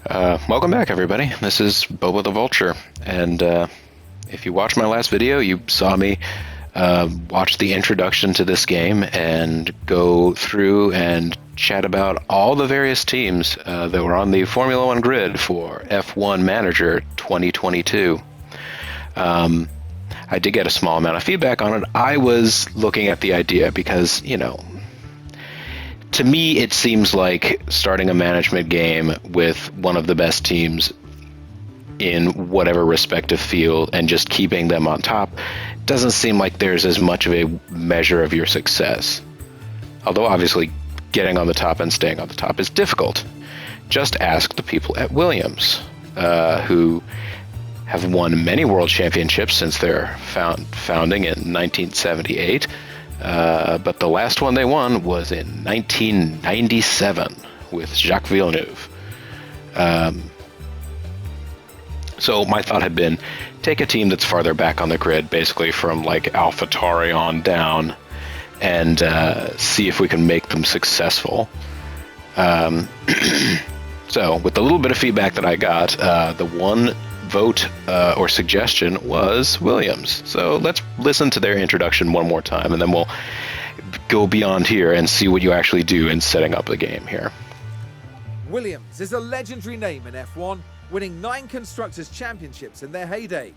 Welcome back, everybody. This is Bobo the Vulture, and if you watched my last video, you saw me watch the introduction to this game and go through and chat about all the various teams that were on the Formula One grid for F1 Manager 2022. I did get a small amount of feedback on it. I was looking at the idea because, to me, it seems like starting a management game with one of the best teams in whatever respective field and just keeping them on top doesn't seem like there's as much of a measure of your success. Although obviously getting on the top and staying on the top is difficult. Just ask the people at Williams, who have won many world championships since their founding in 1978. But the last one they won was in 1997 with Jacques Villeneuve. So my thought had been, take a team that's farther back on the grid, basically from like AlphaTauri on down, and see if we can make them successful. So with the little bit of feedback that I got, the one vote or suggestion was Williams. So let's listen to their introduction one more time, and then we'll go beyond here and see what you actually do in setting up the game here. Williams is a legendary name in F1, winning 9 Constructors' Championships in their heyday.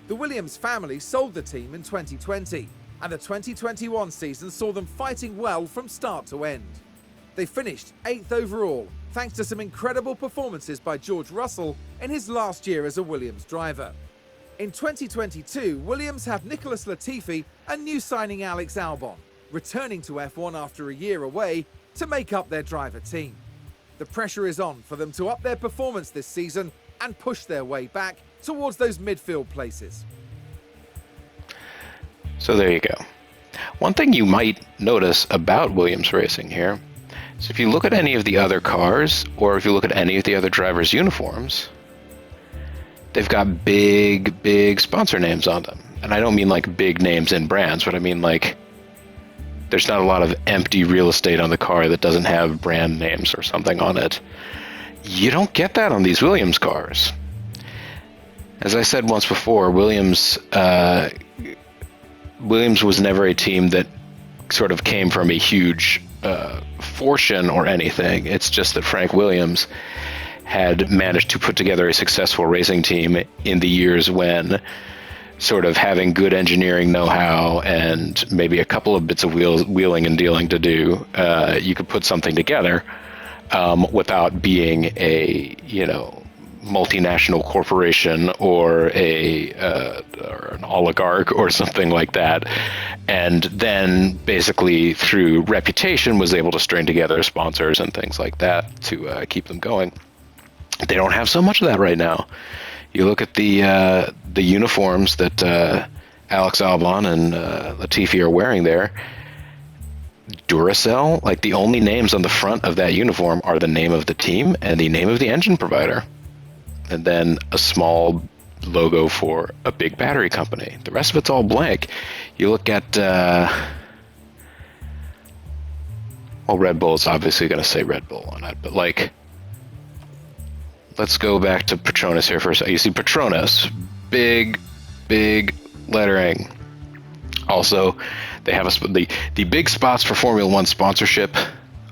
The Williams family sold the team in 2020, and the 2021 season saw them fighting well from start to end. They finished 8th overall, thanks to some incredible performances by George Russell in his last year as a Williams driver. In 2022, Williams have Nicholas Latifi and new signing Alex Albon, returning to F1 after a year away to make up their driver team. The pressure is on for them to up their performance this season and push their way back towards those midfield places. So there you go. One thing you might notice about Williams Racing here is if you look at any of the other cars, or if you look at any of the other drivers' uniforms, they've got big sponsor names on them. And I don't mean like big names in brands, but I mean like there's not a lot of empty real estate on the car that doesn't have brand names or something on it. You don't get that on these Williams cars. As I said once before, Williams was never a team that sort of came from a huge fortune or anything. It's just that Frank Williams had managed to put together a successful racing team in the years when sort of having good engineering know-how and maybe a couple of bits of wheeling and dealing to do, you could put something together without being a, multinational corporation or or an oligarch or something like that. And then basically through reputation was able to string together sponsors and things like that to keep them going. They don't have so much of that right now. You look at the uniforms that Alex Albon and Latifi are wearing there. Duracell, like the only names on the front of that uniform are the name of the team and the name of the engine provider, and then a small logo for a big battery company. The rest of it's all blank. You look at Red Bull's obviously going to say Red Bull on it, but like, let's go back to Petronas here for a second. You see Petronas, big lettering. Also, they have the big spots for Formula One sponsorship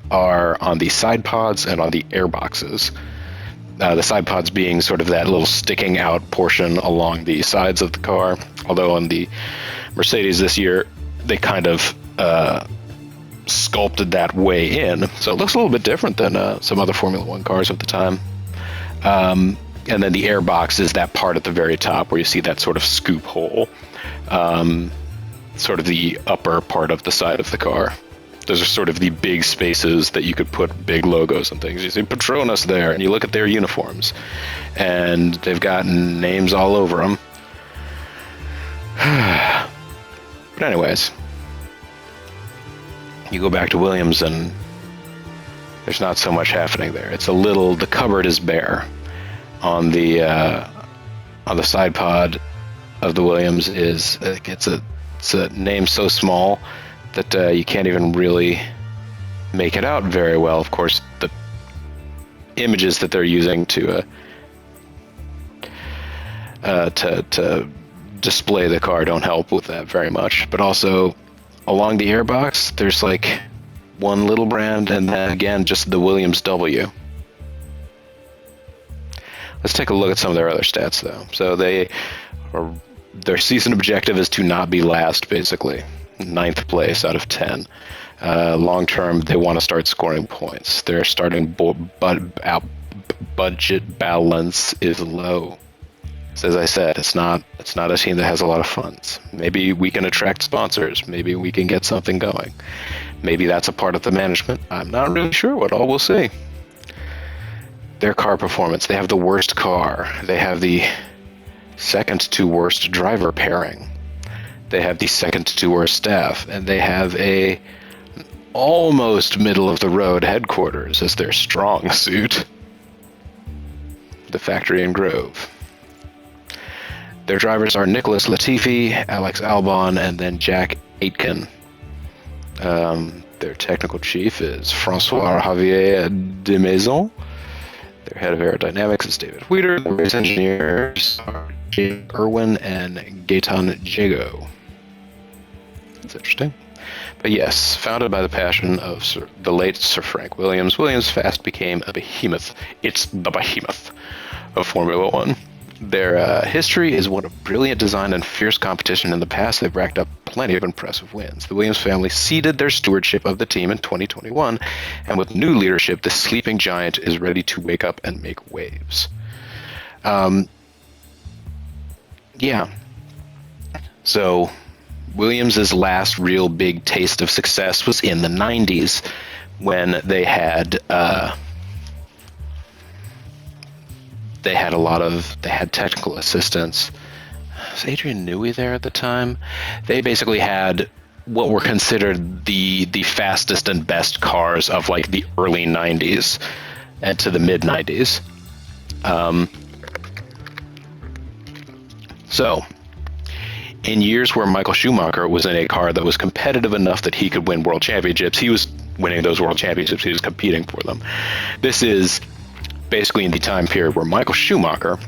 are on the side pods and on the air boxes. The side pods being sort of that little sticking out portion along the sides of the car. Although on the Mercedes this year, they kind of sculpted that way in. So it looks a little bit different than some other Formula One cars of the time. And then the air box is that part at the very top where you see that sort of scoop hole, sort of the upper part of the side of the car. Those are sort of the big spaces that you could put big logos and things. You see Petronas there, and you look at their uniforms, and they've got names all over them. But anyways, you go back to Williams, and there's not so much happening there. It's the cupboard is bare. On the side pod of the Williams it's a name so small that you can't even really make it out very well. Of course, images that they're using to display the car don't help with that very much. But also, along the airbox, there's like one little brand, and then again, just the Williams W. Let's take a look at some of their other stats, though. So their season objective is to not be last, basically. 9th place out of 10. Long term, they want to start scoring points. Their starting budget balance is low. So as I said, it's not a team that has a lot of funds. Maybe we can attract sponsors. Maybe we can get something going. Maybe that's a part of the management. I'm not really sure what all we'll see. Their car performance. They have the worst car. They have the second to worst driver pairing. They have the second to worst staff. And they have a almost middle of the road headquarters as their strong suit. The factory in Grove. Their drivers are Nicholas Latifi, Alex Albon, and then Jack Aitken. Their technical chief is Francois Javier de Maison. Their head of aerodynamics is David Weeder. The race engineers are Jake Irwin and Gaetan Jago. That's interesting. But yes, founded by the passion of the late Sir Frank Williams, Williams fast became a behemoth. It's the behemoth of Formula One. Their history is one of brilliant design and fierce competition. In the past, they've racked up plenty of impressive wins. The Williams family ceded their stewardship of the team in 2021, and with new leadership, the sleeping giant is ready to wake up and make waves. Yeah. So, Williams' last real big taste of success was in the 90s when they had technical assistants. Was Adrian Newey there at the time? They basically had what were considered the fastest and best cars of like the early 90s and to the mid 90s. So, in years where Michael Schumacher was in a car that was competitive enough that he could win world championships, he was winning those world championships. He was competing for them. This is basically in the time period where Michael Schumacher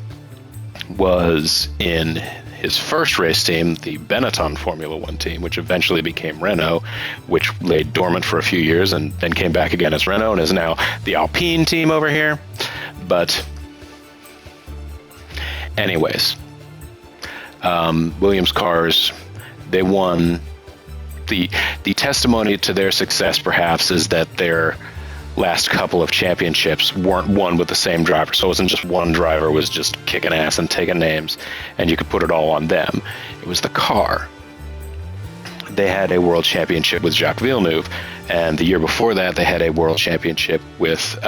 was in his first race team, the Benetton Formula One team, which eventually became Renault, which lay dormant for a few years and then came back again as Renault and is now the Alpine team over here. But anyways, Williams cars, they won. The testimony to their success perhaps is that their last couple of championships weren't won with the same driver. So it wasn't just one driver was just kicking ass and taking names and you could put it all on them. It was the car. They had a world championship with Jacques Villeneuve, and the year before that they had a world championship with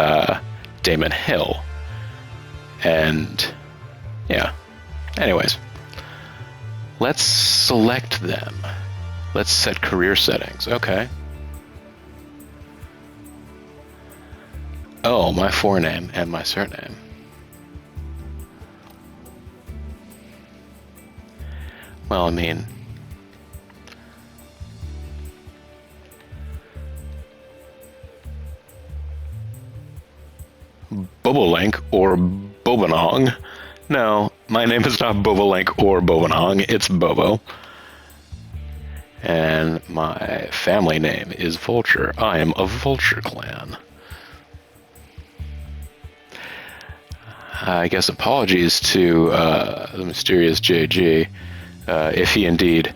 Damon Hill. And yeah, anyways, let's select them. Let's set career settings. Okay. Oh, my forename and my surname. Well, I mean, Bobolink or Bobanong. No, my name is not Bobolink or Bobanong, it's Bobo. And my family name is Vulture. I am of Vulture Clan. I guess apologies to the mysterious JG, if he indeed...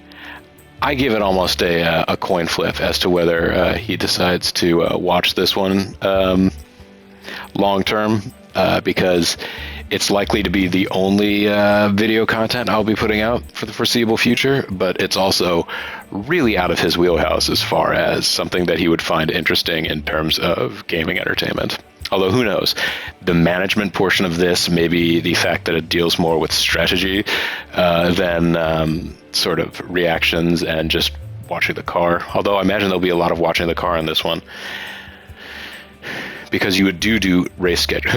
I give it almost a coin flip as to whether he decides to watch this one long term, because it's likely to be the only video content I'll be putting out for the foreseeable future, but it's also really out of his wheelhouse as far as something that he would find interesting in terms of gaming entertainment. Although, who knows? The management portion of this, maybe the fact that it deals more with strategy than sort of reactions and just watching the car. Although I imagine there'll be a lot of watching the car in this one. Because you would do race schedule.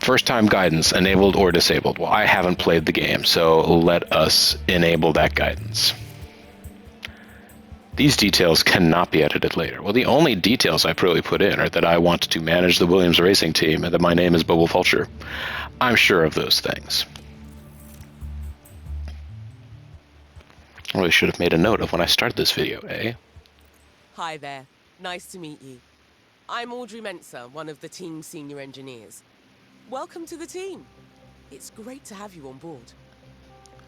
First time guidance, enabled or disabled. Well, I haven't played the game, so let us enable that guidance. These details cannot be edited later. Well, the only details I've really put in are that I want to manage the Williams racing team and that my name is Bobo Fulcher. I'm sure of those things. I really should have made a note of when I started this video, eh? Hi there. Nice to meet you. I'm Audrey Menser, one of the team's senior engineers. Welcome to the team. It's great to have you on board.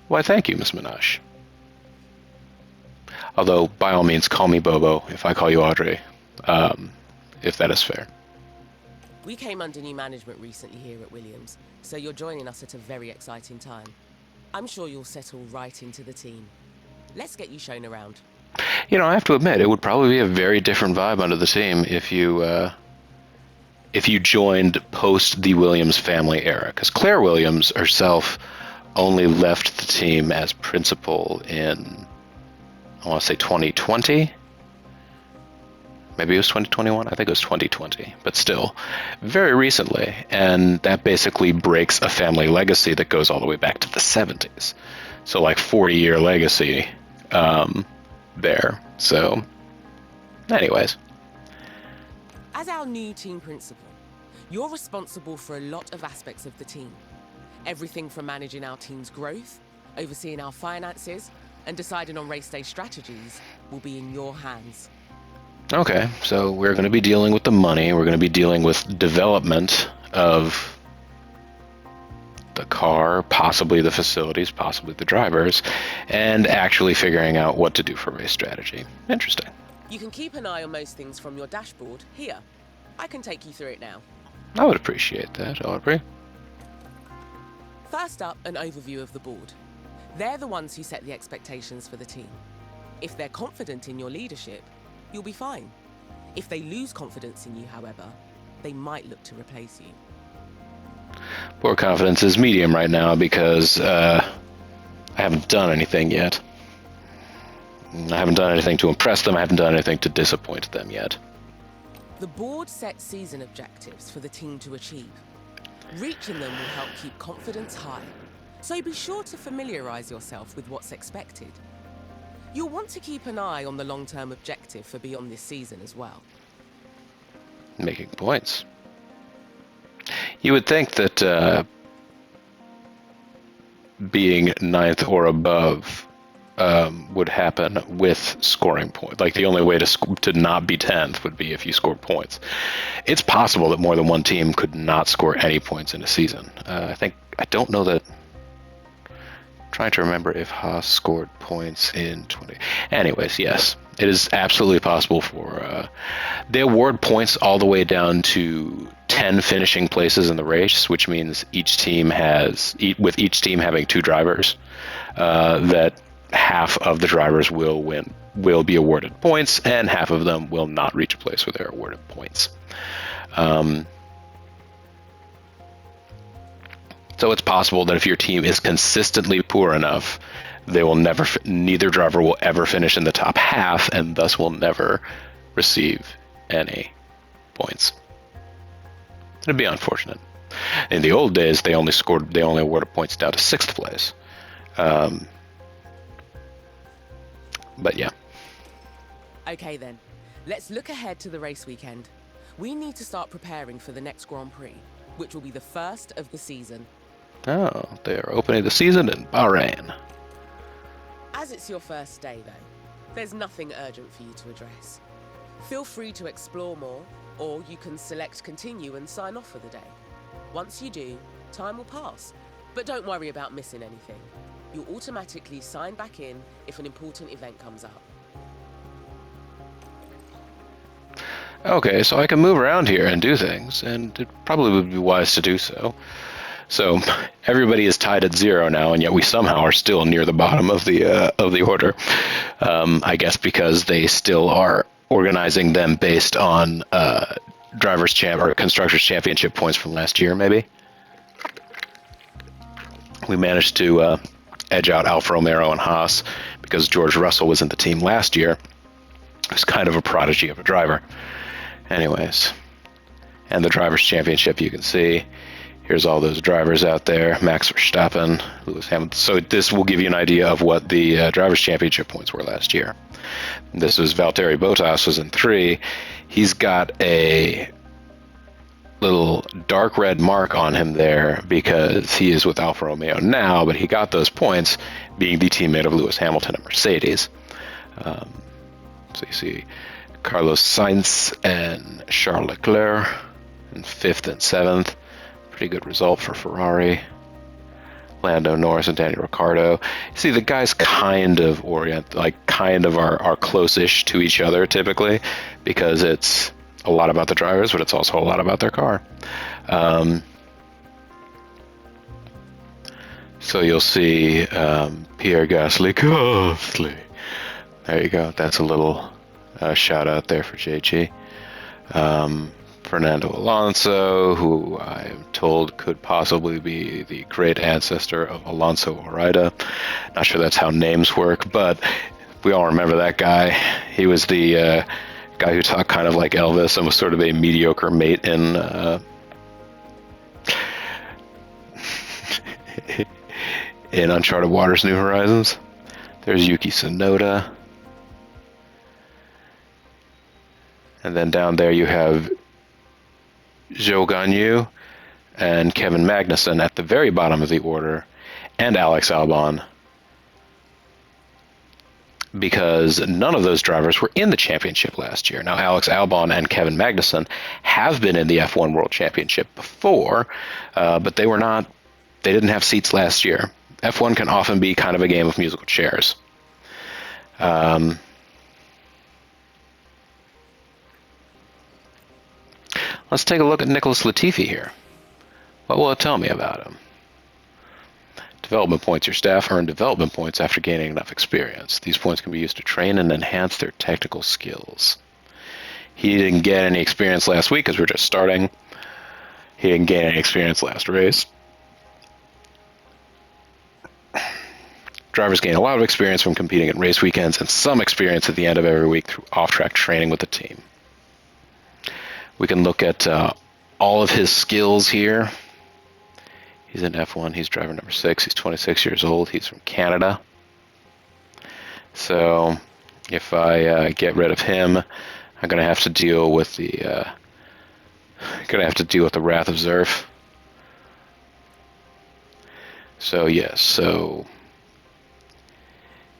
Why, thank you, Miss Minash. Although, by all means, call me Bobo if I call you Audrey, if that is fair. We came under new management recently here at Williams, so you're joining us at a very exciting time. I'm sure you'll settle right into the team. Let's get you shown around. You know, I have to admit, it would probably be a very different vibe under the team if you joined post the Williams family era. Because Claire Williams herself only left the team as principal in, I want to say 2020. Maybe it was 2021. I think it was 2020, but still, very recently. And that basically breaks a family legacy that goes all the way back to the 70s. So like 40-year legacy there. So, anyways. As our new team principal, you're responsible for a lot of aspects of the team. Everything from managing our team's growth, overseeing our finances, and deciding on race day strategies will be in your hands. Okay, so we're going to be dealing with the money, we're going to be dealing with development of the car, possibly the facilities, possibly the drivers, and actually figuring out what to do for race strategy. Interesting. You can keep an eye on most things from your dashboard here. I can take you through it now. I would appreciate that, Aubrey. First up, an overview of the board. They're the ones who set the expectations for the team. If they're confident in your leadership, you'll be fine. If they lose confidence in you, however, they might look to replace you. Poor confidence is medium right now because I haven't done anything yet. I haven't done anything to impress them. I haven't done anything to disappoint them yet. The board sets season objectives for the team to achieve. Reaching them will help keep confidence high, so be sure to familiarize yourself with what's expected. You'll want to keep an eye on the long-term objective for beyond this season as well. Making points. You would think that being ninth or above would happen with scoring points. Like the only way to not be 10th would be if you score points. It's possible that more than one team could not score any points in a season. I don't know that. I'm trying to remember if Haas scored points in 20. Anyways, yes, it is absolutely possible for. They award points all the way down to 10 finishing places in the race, which means each team with each team having two drivers, that half of the drivers will be awarded points, and half of them will not reach a place where they're awarded points. So it's possible that if your team is consistently poor enough, neither driver will ever finish in the top half, and thus will never receive any points. It'd be unfortunate. In the old days, they only awarded points down to 6th place. But yeah. Okay then, let's look ahead to the race weekend. We need to start preparing for the next Grand Prix, which will be the first of the season. Oh, they are opening the season in Bahrain. As it's your first day though, there's nothing urgent for you to address. Feel free to explore more, or you can select continue and sign off for the day. Once you do, time will pass, but don't worry about missing anything. You'll automatically sign back in if an important event comes up. Okay, so I can move around here and do things, and it probably would be wise to do so. So everybody is tied at 0 now, and yet we somehow are still near the bottom of the order. I guess because they still are organizing them based on constructors championship points from last year, maybe. We managed to edge out Alfa Romeo and Haas because George Russell was in the team last year. He was kind of a prodigy of a driver. Anyways, and the Drivers' Championship, you can see. Here's all those drivers out there. Max Verstappen, Lewis Hamilton. So this will give you an idea of what the Drivers' Championship points were last year. This was Valtteri Bottas was in 3. He's got a little dark red mark on him there because he is with Alfa Romeo now, but he got those points being the teammate of Lewis Hamilton at Mercedes. So you see Carlos Sainz and Charles Leclerc in 5th and 7th. Pretty good result for Ferrari. Lando Norris and Daniel Ricciardo. See, the guys kind of are close-ish to each other typically, because it's a lot about the drivers, but it's also a lot about their car. So you'll see Pierre Gasly. There you go. That's a little shout out there for JG. Fernando Alonso, who I'm told could possibly be the great ancestor of Alonso Ojeda. Not sure that's how names work, but we all remember that guy. He was the guy who talked kind of like Elvis and was sort of a mediocre mate in in Uncharted Waters New Horizons. There's Yuki Tsunoda. And then down there you have Zhou Guanyu and Kevin Magnussen at the very bottom of the order, and Alex Albon, because none of those drivers were in the championship last year. Now, Alex Albon and Kevin Magnussen have been in the F1 World Championship before, but they didn't have seats last year. F1 can often be kind of a game of musical chairs. Let's take a look at Nicholas Latifi here. What will it tell me about him? Development points. Your staff earn development points after gaining enough experience. These points can be used to train and enhance their technical skills. He didn't get any experience last week because we're just starting. He didn't gain any experience last race. Drivers gain a lot of experience from competing at race weekends and some experience at the end of every week through off-track training with the team. We can look at all of his skills here. He's in F1. He's driver number 6. He's 26 years old. He's from Canada. So if I get rid of him, I'm going to have to deal with the wrath of Zerf. So yes, so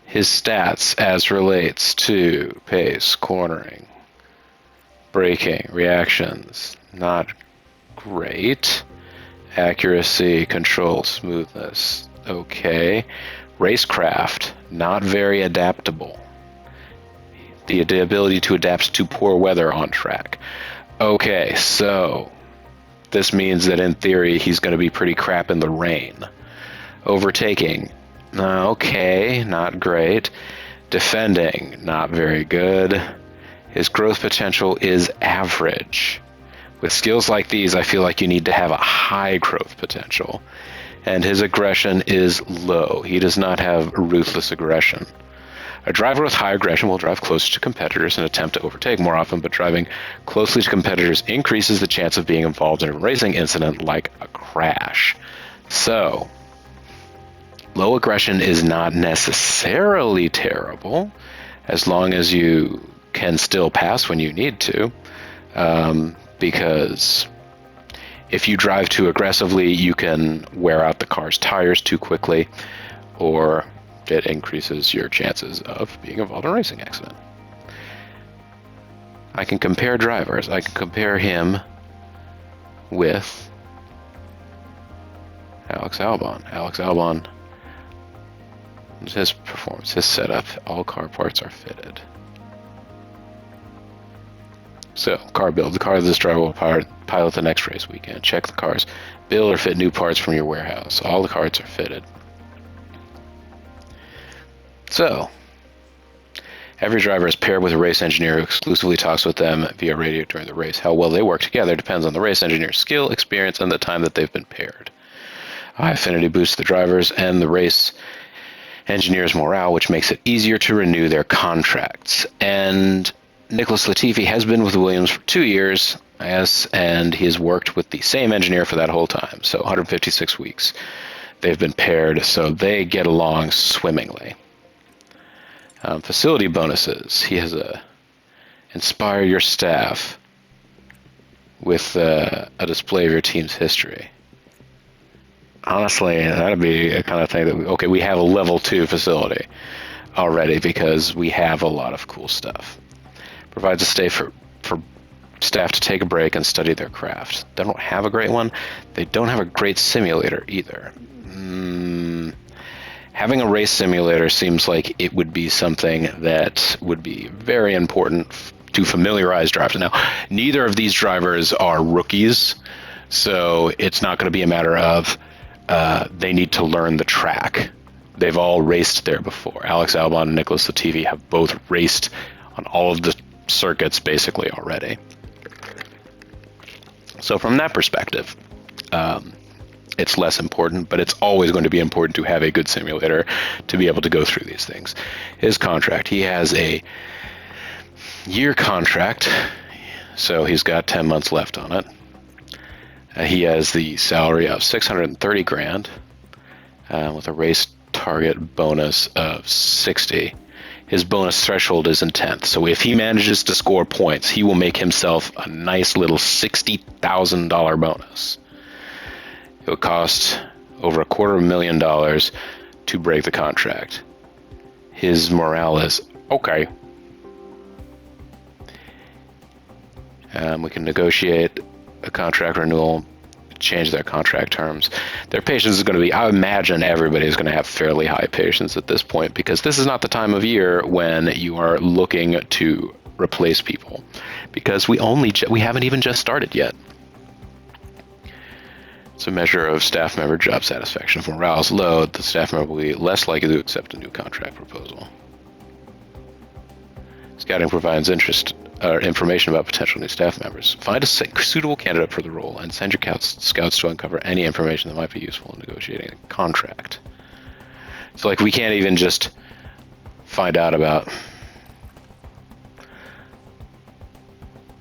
his stats as relates to pace, cornering, braking, reactions, not great. Accuracy, control, smoothness, okay. Racecraft, not very adaptable. The ability to adapt to poor weather on track. Okay, so this means that in theory he's going to be pretty crap in the rain. Overtaking, okay, not great. Defending, not very good. His growth potential is average. With skills like these, I feel like you need to have a high growth potential. And his aggression is low. He does not have ruthless aggression. A driver with high aggression will drive closer to competitors and attempt to overtake more often, but driving closely to competitors increases the chance of being involved in a racing incident like a crash. So, low aggression is not necessarily terrible, as long as you can still pass when you need to, because if you drive too aggressively, you can wear out the car's tires too quickly, or it increases your chances of being involved in a racing accident. I can compare drivers. I can compare him with Alex Albon. Alex Albon, his performance, his setup, all car parts are fitted. So, car build. The car this driver will pilot the next race weekend. Check the cars. Build or fit new parts from your warehouse. All the carts are fitted. So, every driver is paired with a race engineer who exclusively talks with them via radio during the race. How well they work together depends on the race engineer's skill, experience, and the time that they've been paired. High affinity boosts the drivers and the race engineer's morale, which makes it easier to renew their contracts. And Nicholas Latifi has been with Williams for 2 years, and he has worked with the same engineer for that whole time, so 156 weeks. They've been paired, so they get along swimmingly. Facility bonuses. He has a inspire your staff with a display of your team's history. Honestly, that'd be a kind of thing that we have a level 2 facility already because we have a lot of cool stuff. Provides a stay for staff to take a break and study their craft. They don't have a great one. They don't have a great simulator either. Having a race simulator seems like it would be something that would be very important to familiarize drivers. Now, neither of these drivers are rookies, so it's not going to be a matter of they need to learn the track. They've all raced there before. Alex Albon and Nicholas Latifi have both raced on all of the circuits basically already. So from that perspective, it's less important, but it's always going to be important to have a good simulator to be able to go through these things. His contract, he has a year contract, so he's got 10 months left on it. He has the salary of $630,000 with a race target bonus of 60. His bonus threshold is in 10th, so if he manages to score points, he will make himself a nice little $60,000 bonus. It would cost over $250,000 to break the contract. His morale is okay. We can negotiate a contract renewal, change their contract terms. Their patience is going to be, I imagine everybody is going to have fairly high patience at this point because this is not the time of year when you are looking to replace people because we haven't even just started yet. It's a measure of staff member job satisfaction. If morale is low, the staff member will be less likely to accept a new contract proposal. Scouting provides information about potential new staff members. Find a suitable candidate for the role and send your scouts to uncover any information that might be useful in negotiating a contract. So we can't even just find out about.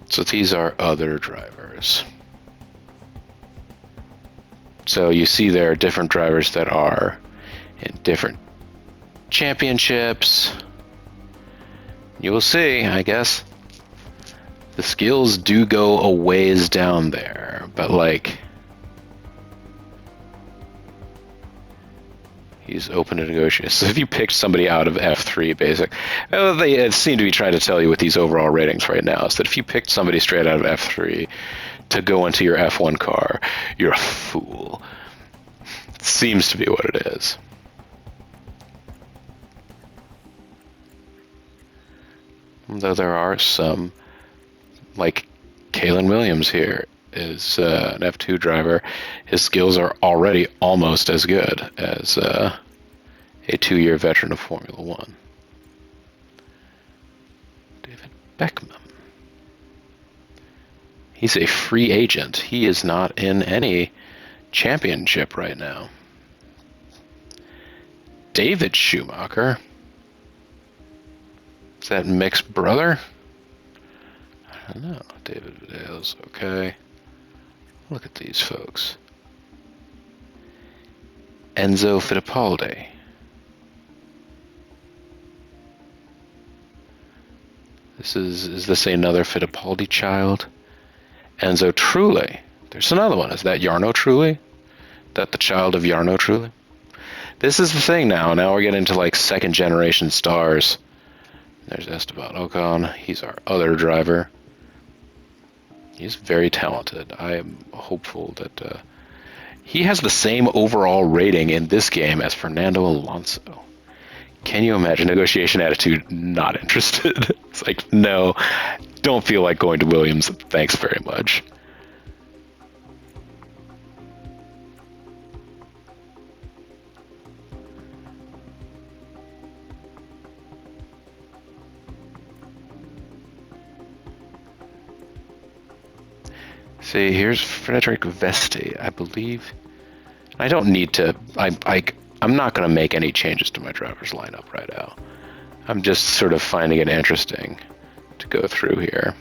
So these are other drivers. So you see there are different drivers that are in different championships. You will see, I guess, the skills do go a ways down there, but he's open to negotiate. So if you picked somebody out of F3 basic, they seem to be trying to tell you with these overall ratings right now, is that if you picked somebody straight out of F3 to go into your F1 car, you're a fool. It seems to be what it is. Though there are some, like Kalen Williams here is an F2 driver. His skills are already almost as good as a 2-year veteran of Formula One. David Beckman. He's a free agent. He is not in any championship right now. David Schumacher. Is that Mick's brother? I don't know. David Vidale's okay. Look at these folks. Enzo Fittipaldi. Is this another Fittipaldi child? Enzo Trulli. There's another one. Is that Jarno Trulli? That the child of Jarno Trulli? This is the thing now. Now we're getting to second generation stars. There's Esteban Ocon. He's our other driver. He's very talented. I am hopeful that he has the same overall rating in this game as Fernando Alonso. Can you imagine? Negotiation attitude, not interested. It's no, don't feel like going to Williams. Thanks very much. See, here's Frederick Vesti, I believe. I don't need to. I'm not going to make any changes to my driver's lineup right now. I'm just sort of finding it interesting to go through here.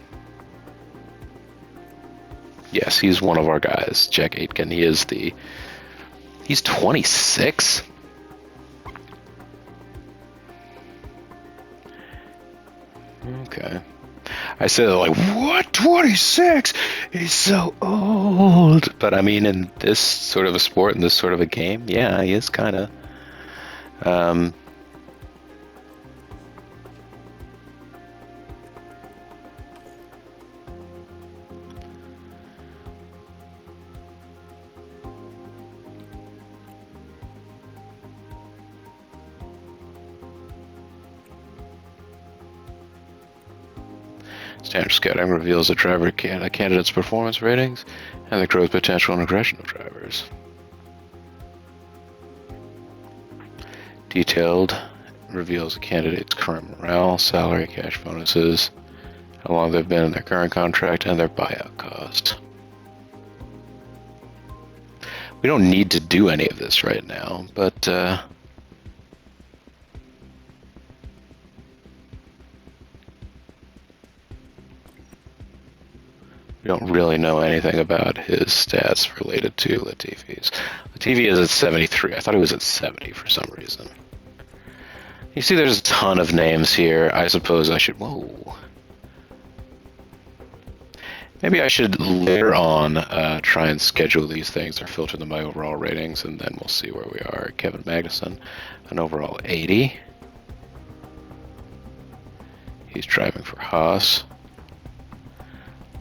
Yes, he's one of our guys, Jack Aitken. He's 26? I said like, what? 26? He's so old. But I mean, in this sort of a sport, in this sort of a game, yeah, he is kind of. Standard scouting reveals a candidate's performance ratings and the growth potential and aggression of drivers. Detailed reveals a candidate's current morale, salary, cash bonuses, how long they've been in their current contract, and their buyout cost. We don't need to do any of this right now, but we don't really know anything about his stats related to Latifi's. Latifi is at 73. I thought he was at 70 for some reason. You see there's a ton of names here. I suppose I should... Whoa. Maybe I should later on try and schedule these things or filter them by overall ratings, and then we'll see where we are. Kevin Magnussen, an overall 80. He's driving for Haas.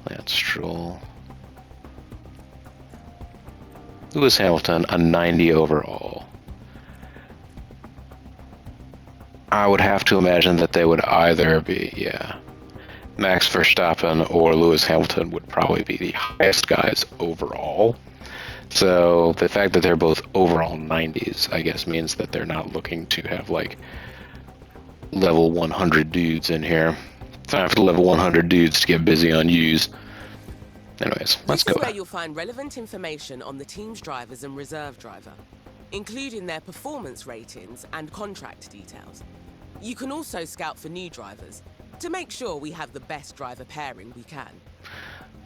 Lance Stroll. Lewis Hamilton, a 90 overall. I would have to imagine that they would either be, Max Verstappen or Lewis Hamilton would probably be the highest guys overall. So the fact that they're both overall 90s, I guess, means that they're not looking to have like level 100 dudes in here. Time for the level 100 dudes to get busy on U's. Anyways, let's go. This is where you'll find relevant information on the team's drivers and reserve driver, including their performance ratings and contract details. You can also scout for new drivers to make sure we have the best driver pairing we can.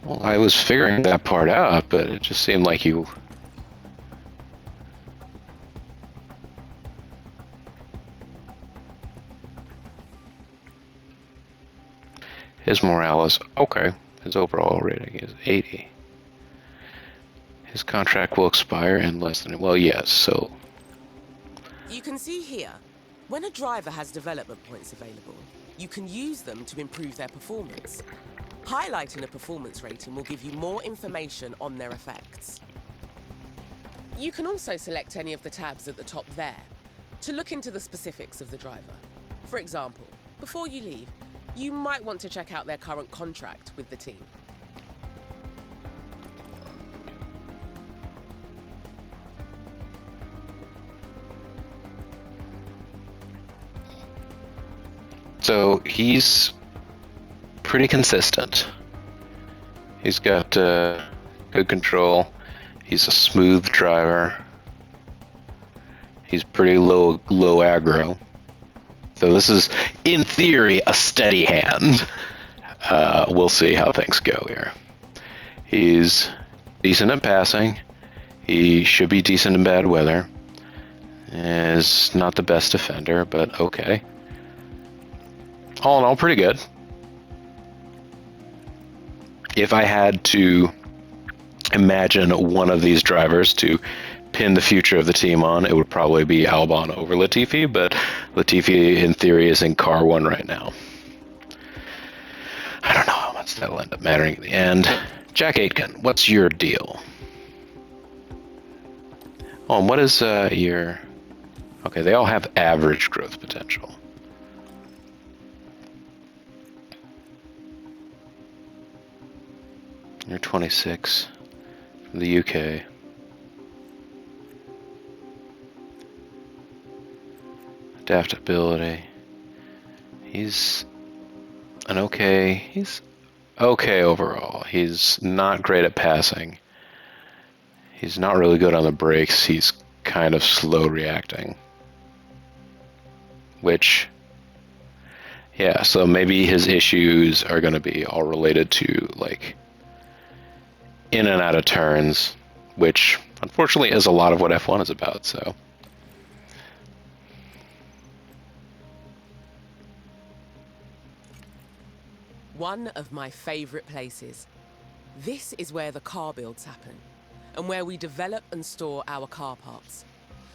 Well, I was figuring that part out, but it just seemed like you... His morale is okay. His overall rating is 80. His contract will expire in less than... Well, yes, so... You can see here, when a driver has development points available, you can use them to improve their performance. Highlighting a performance rating will give you more information on their effects. You can also select any of the tabs at the top there to look into the specifics of the driver. For example, before you leave, you might want to check out their current contract with the team. So he's pretty consistent. He's got good control. He's a smooth driver. He's pretty low aggro. So this is, in theory, a steady hand. We'll see how things go here. He's decent at passing. He should be decent in bad weather. Is not the best defender, but okay. All in all, pretty good. If I had to imagine one of these drivers to pin the future of the team on, it would probably be Albon over Latifi, but Latifi, in theory, is in car 1 right now. I don't know how much that'll end up mattering in the end. Jack Aitken, what's your deal? Oh, and what is your... Okay, they all have average growth potential. You're 26 from the UK. Adaptability. He's okay overall. He's not great at passing. He's not really good on the brakes. He's kind of slow reacting. Which, yeah, so maybe his issues are going to be all related to, like, in and out of turns, which unfortunately is a lot of what F1 is about, so. One of my favourite places. This is where the car builds happen, and where we develop and store our car parts.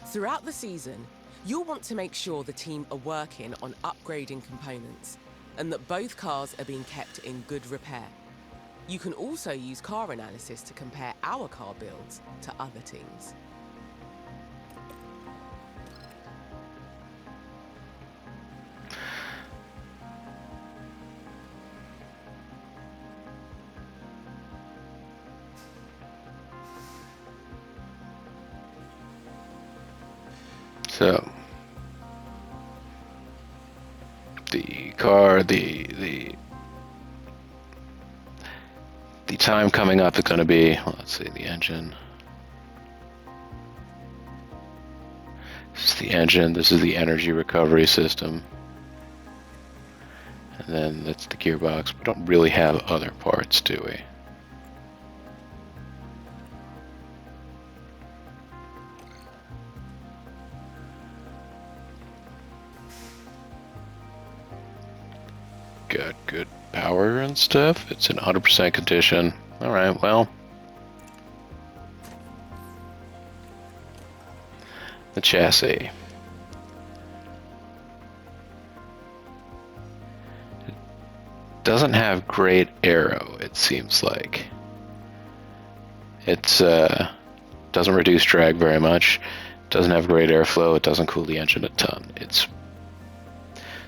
Throughout the season, you'll want to make sure the team are working on upgrading components, and that both cars are being kept in good repair. You can also use car analysis to compare our car builds to other teams. So the car, the time coming up is going to be, well, let's see, the engine. This is the engine. This is the energy recovery system, and then that's the gearbox. We don't really have other parts, do we? Got good power and stuff. It's in 100% condition. All right, well, the chassis. It doesn't have great aero, it seems like. It's doesn't reduce drag very much. Doesn't have great airflow. It doesn't cool the engine a ton. It's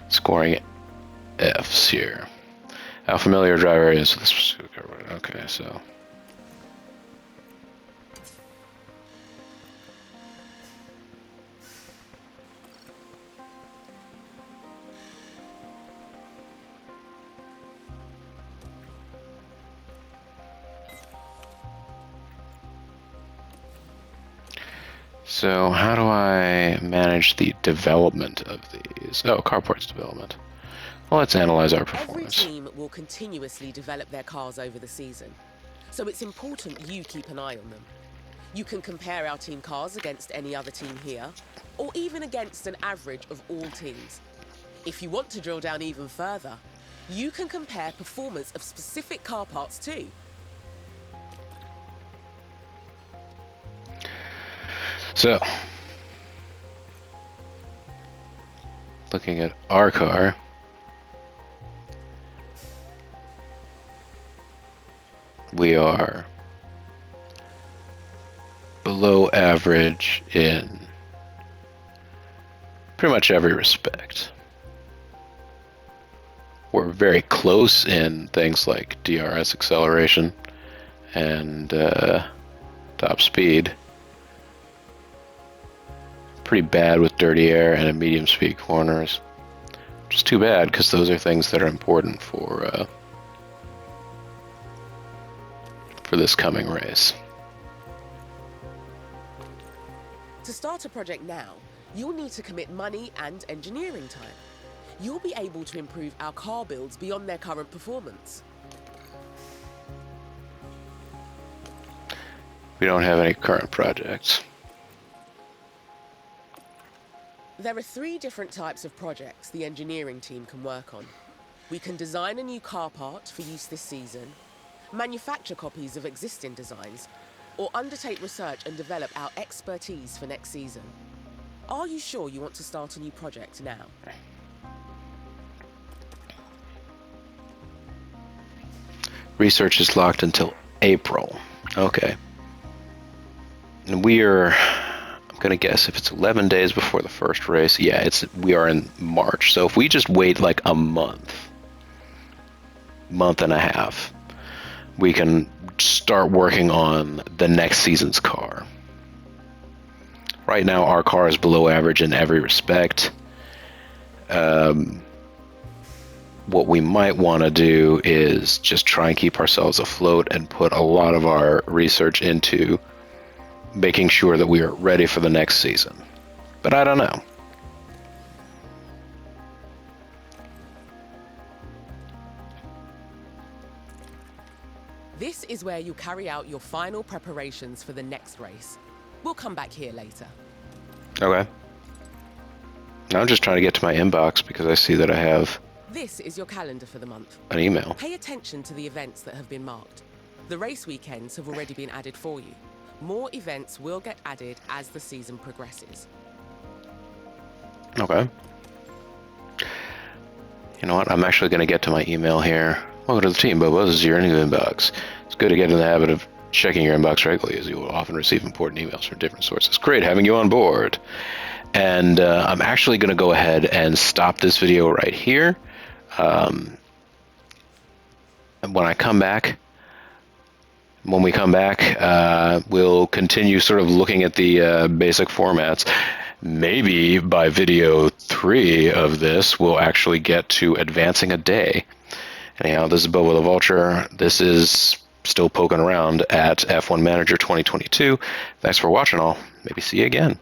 scoring F's here. How familiar driver is with this? Okay, so. So how do I manage the development of these? Oh, car parts development. Well, let's analyze our performance. Every team will continuously develop their cars over the season, so it's important you keep an eye on them. You can compare our team cars against any other team here, or even against an average of all teams. If you want to drill down even further, you can compare performance of specific car parts too. So, looking at our car, we are below average in pretty much every respect. We're very close in things like DRS acceleration and top speed. Pretty bad with dirty air and in medium speed corners, which is too bad because those are things that are important for this coming race. To start a project now, you'll need to commit money and engineering time. You'll be able to improve our car builds beyond their current performance. We don't have any current projects. There are 3 different types of projects the engineering team can work on. We can design a new car part for use this season, manufacture copies of existing designs, or undertake research and develop our expertise for next season. Are you sure you want to start a new project now? Research is locked until April. Okay. And we are, I'm going to guess if it's 11 days before the first race. Yeah, we are in March. So if we just wait like a month and a half, we can start working on the next season's car. Right now, our car is below average in every respect. What we might want to do is just try and keep ourselves afloat and put a lot of our research into making sure that we are ready for the next season. But I don't know. This is where you'll carry out your final preparations for the next race. We'll come back here later. Okay. Now I'm just trying to get to my inbox because I see that I have This is your calendar for the month. An email. Pay attention to the events that have been marked. The race weekends have already been added for you. More events will get added as the season progresses. Okay. You know what? I'm actually going to get to my email here. Welcome to the team, Bobo. This is your new inbox. It's good to get in the habit of checking your inbox regularly, as you will often receive important emails from different sources. Great having you on board. And I'm actually going to go ahead and stop this video right here. And when we come back, we'll continue sort of looking at the basic formats. Maybe by video 3 of this, we'll actually get to advancing a day. Anyhow, this is Bobo the Vulture. This is still poking around at F1 Manager 2022. Thanks for watching all. Maybe see you again.